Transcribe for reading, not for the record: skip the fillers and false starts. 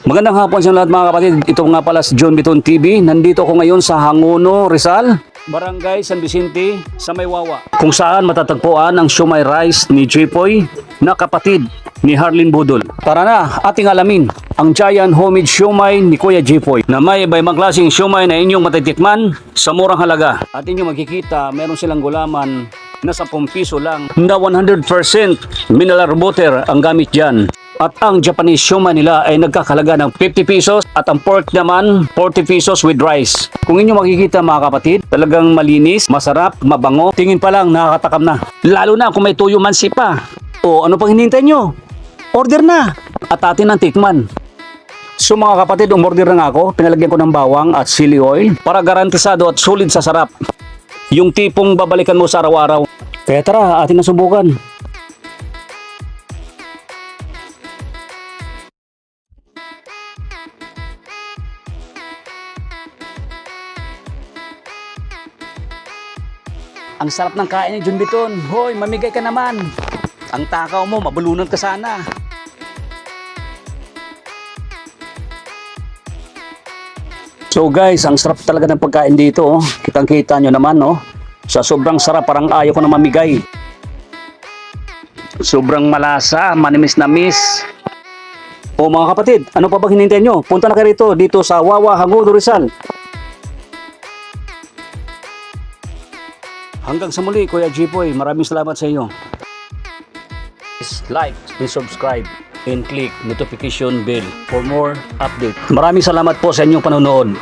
Magandang hapon sa lahat mga kapatid. Ito nga pala si John Biton TV. Nandito ko ngayon sa Hanguno, Rizal, Barangay San Vicente, sa Maywawa, kung saan matatagpuan ang siomai rice ni Jepoy na kapatid ni Harlin Budol. Tara na, ating alamin ang giant homemade siomai ni Kuya Jepoy na may iba-ibang klaseng siomai na inyong matitikman sa murang halaga. At inyong makikita, meron silang gulaman na 10 piso lang na 100% mineral butter ang gamit dyan. At ang Japanese siomai nila ay nagkakalaga ng 50 pesos at ang pork naman 40 pesos with rice. Kung inyo makikita mga kapatid, talagang malinis, masarap, mabango. Tingin pa lang nakakatakam na. Lalo na kung may tuyo mansi pa. O ano pang hinihintay nyo? Order na! At atin ang tikman. So mga kapatid, umorder na nga ako. Pinalagyan ko ng bawang at chili oil para garantisado at sulit sa sarap. Yung tipong babalikan mo sa araw-araw. Kaya tara, atin na subukan. Ang sarap ng kain ni John Biton. Hoy, mamigay ka naman. Ang takaw mo, mabulunan ka sana. So guys, ang sarap talaga ng pagkain dito. Oh. Kitang-kita nyo naman, oh. Sa sobrang sarap, parang ayaw ko na mamigay. Sobrang malasa, manimis-namis. O mga kapatid, ano pa bang hinihintay nyo? Punta na kayo rito, dito sa Wawa, Hanguno, Rizal. Hanggang sa muli, Kuya Jepoy, maraming salamat sa iyo. Please like, please subscribe, and click notification bell for more update. Maraming salamat po sa inyong panonood.